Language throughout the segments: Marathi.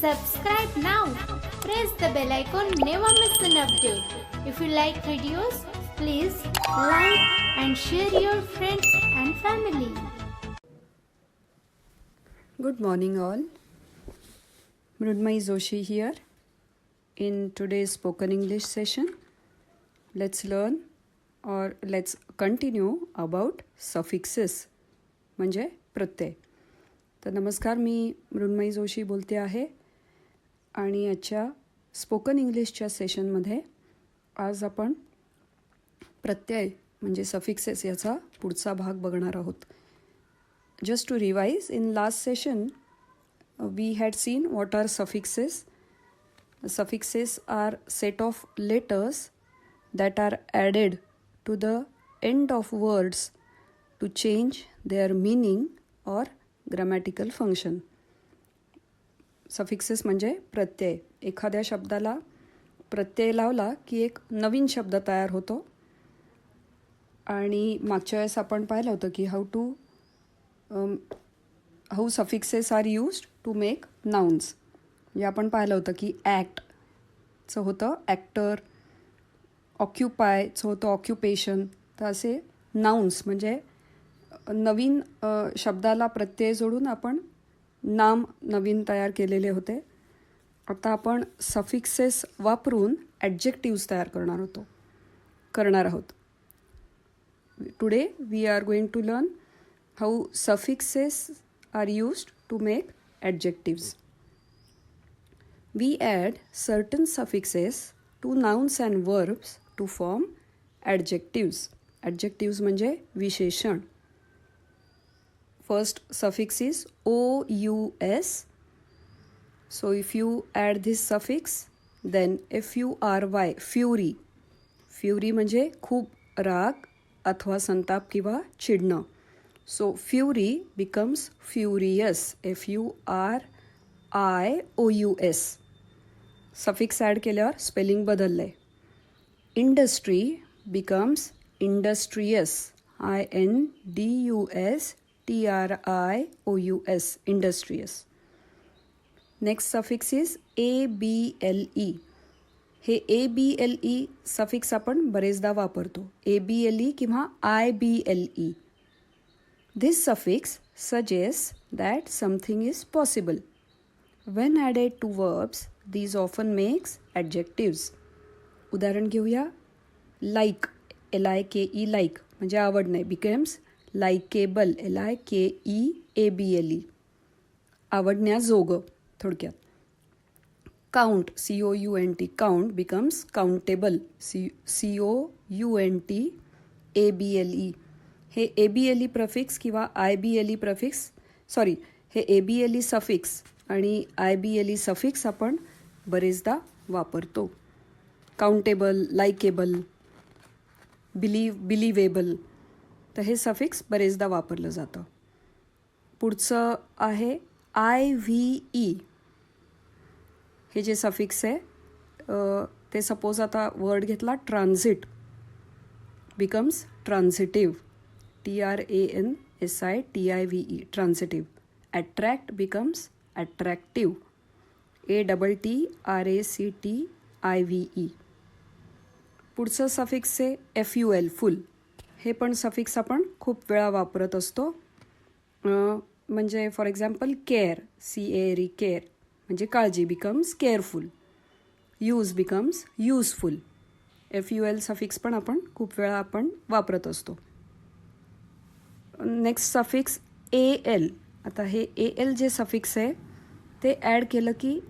Subscribe now. Press the bell icon. Never miss an update. If you like videos, please like and share your friends and family. Good morning all. Mrudmai Joshi here. In today's spoken English session, let's learn or let's continue about suffixes म्हणजे प्रत्यय. तर नमस्कार, मी मृण्मयी जोशी बोलते आहे आणि आजच्या स्पोकन इंग्लिशच्या सेशनमध्ये आज आपण प्रत्यय म्हणजे सफिक्सेस याचा पुढचा भाग बघणार आहोत. Just to revise, in last session we had seen what are suffixes. Suffixes are set of letters that are added to the end of words to change their meaning or grammatical function. Suffixes म्हणजे प्रत्यय. एखाद्या शब्दाला प्रत्यय लावला की एक नवीन शब्द तयार होतो. आणि मागच्या वेळेस आपण पाहिलं होतं की how suffixes are used to make nouns. म्हणजे आपण पाहिलं होतं की ॲक्टचं होतं ॲक्टर, ऑक्युपायचं होतं ऑक्युपेशन. तर असे नाउन्स म्हणजे नवीन शब्दाला प्रत्यय जोडून आपण नाम नवीन तयार केलेले होते. आता आपण सफिक्सेस वापरून ॲडजेक्टिव्स तयार करणार आहोत. Today we are going to learn how suffixes are used to make adjectives. We add certain suffixes to nouns and verbs to form adjectives. Adjectives म्हणजे विशेषण. First suffix is OUS. So if you add this suffix, then FURY, fury. Fury म्हणजे खूप राग अथवा संताप किंवा चिडणं. So fury becomes furious. FURIOUS. Suffix add केल्यावर स्पेलिंग बदललं आहे. Industry becomes industrious. INDUSTRIOUS. Industrious. Next suffix is ABLE. हे ABLE सफिक्स आपण बरेचदा वापरतो. ABLE किंवा IBLE. This suffix suggests that something is possible. When added to verbs, these often makes adjectives. उदाहरण घेऊया. लाईक, LIKE, लाईक म्हणजे आवडणे, becomes लाईकेबल, LIKEABLE. आवडण्याजोगं थोडक्यात. Count, COUNT, count becomes countable, COUNTABLE. हे ABLE प्रफिक्स किंवा IBLE प्रफिक्स हे ABLE सफिक्स आणि IBLE सफिक्स आपण बरेचदा वापरतो. काउंटेबल, लाईकेबल, बिलिव्हेबल. तर हे सफिक्स बरेचदा वापरलं जातं. पुढचं आहे IVE. हे जे सफिक्स आहे ते सपोज आता वर्ड घेतला transit, becomes transitive, TRANSITIVE, transitive. Attract becomes attractive, ATTRACTIVE. पुढचं सफिक्स आहे FUL, फुल. हे पण सफिक्स आपण खूप वेळा वापरत असतो. म्हणजे for example care, CARE, care म्हणजे काळजी, becomes careful. Use becomes useful. FUL suffix पण आपण खूप वेळा वापरत असतो. Next suffix AL. आता हे AL जे सफिक्स आहे ते ॲड केलं की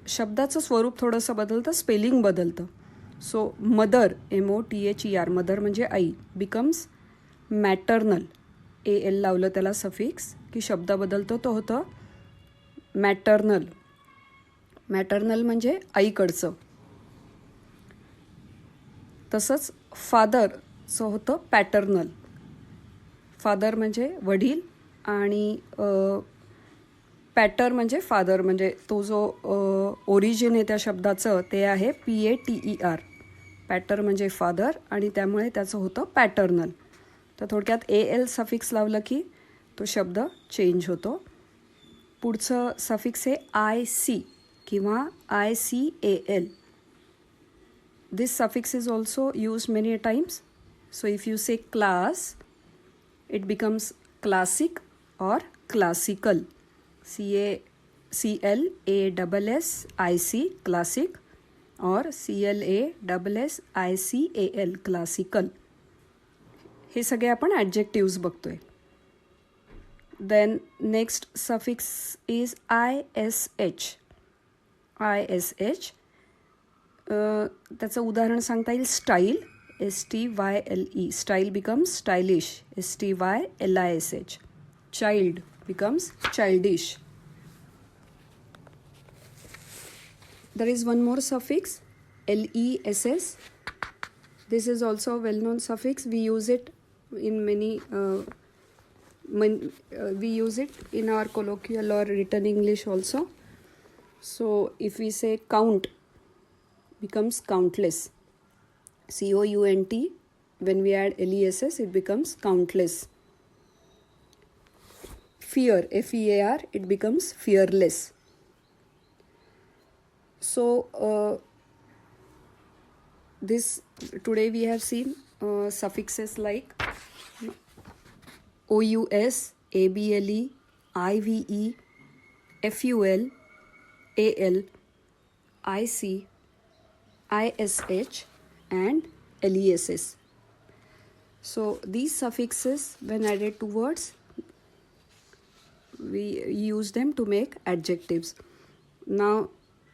शब्दाचं स्वरूप थोडंसं बदलतं, स्पेलिंग बदलतं. सो मदर, MOTHER, मदर म्हणजे आई, बिकम्स मॅटर्नल. AL लावलं त्याला सफिक्स की शब्द बदलतो, तो होतं मॅटर्नल. मॅटर्नल म्हणजे आईकडचं. तसंच फादरचं होतं पॅटर्नल. फादर म्हणजे वडील आणि पॅटर म्हणजे फादर, म्हणजे तो जो ओरिजिन आहे त्या शब्दाचं ते आहे PATER. पॅटर म्हणजे फादर आणि त्यामुळे त्याचं होतं पॅटर्नल. तर थोडक्यात AL सफिक्स लावलं की तो शब्द चेंज होतो. पुढचं सफिक्स आहे IC किंवा ICAL. This suffix is also used many times. So if you say class, it becomes classic or classical. CLASSIC classic or CLASSICAL classical. हे सगळे आपण ॲडजेक्टिव्स बघतोय. Then next suffix is ISH. ISH. त्याचं उदाहरण सांगता येईल style. STYLE. Style becomes stylish. STYLISH. Child becomes childish. There is one more suffix, LESS. This is also a well-known suffix. We use it in many. We use it in our colloquial or written English also. So if we say count, becomes countless. COUNT. When we add LESS, it becomes countless. Fear, FEAR, it becomes fearless. So this today we have seen suffixes like OUS, ABLE, IVE, FUL, AL, IC, ISH and LESS. So these suffixes, when added to words, we use them to make adjectives. Now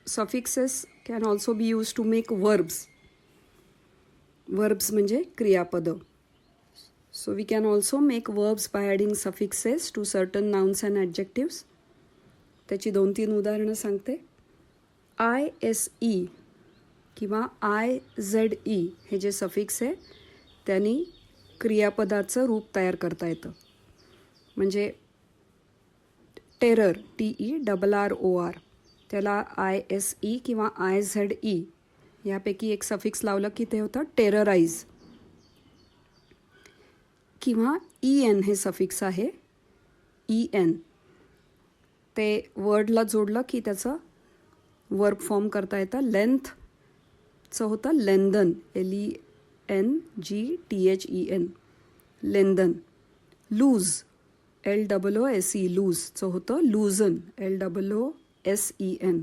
suffixes can also be used to make verbs. Verbs म्हणजे क्रियापद. So we can also make verbs by adding suffixes to certain nouns and adjectives. त्याची 2-3 उदाहरणं सांगते. ISE किंवा IZE हे जे सफिक्स आहे त्यांनी क्रियापदाचं रूप तयार करता येतं. म्हणजे टेरर, TERROR, त्याला ISE किंवा IZE यापैकी एक सफिक्स लावलं की ते होतं टेरराईज. किंवा EN हे सफिक्स आहे, EN ते वर्डला जोडलं की त्याचं वर्ब फॉर्म करता येतं. लेंथचं होतं लेंदन, LENGTHEN, लेंदन. लूज, LOOSE, लूजचं होतं लूजन, LOOSEN.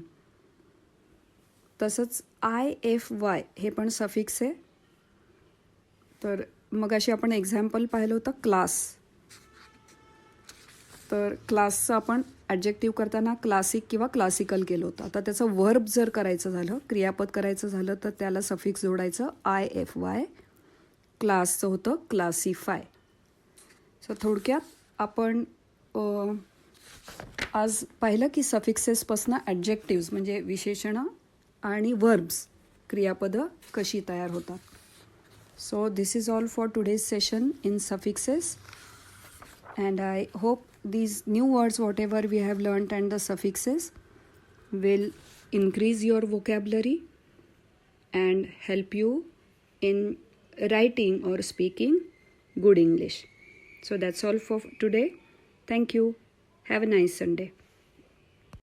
तसंच IFY हे पण सफिक्स आहे. तर मग अशी आपण एक्झाम्पल पाहिलं होतं क्लास. तर क्लासचं आपण ॲडजेक्टिव्ह करताना क्लासिक किंवा क्लासिकल केलं होतं. आता त्याचं वर्ब जर करायचं झालं, क्रियापद करायचं झालं तर त्याला सफिक्स जोडायचं IFY. क्लासचं होतं क्लासिफाय. सो थोडक्यात आपण आज पाहिलं की सफिक्सेसपासून ॲडजेक्टिव्स म्हणजे विशेषणं आणि वर्ब्स क्रियापदं कशी तयार होतात. So this is all for today's session in suffixes, and I hope these new words whatever we have learnt and the suffixes will increase your vocabulary and help you in writing or speaking good English. So that's all for today. Thank you. Have a nice Sunday.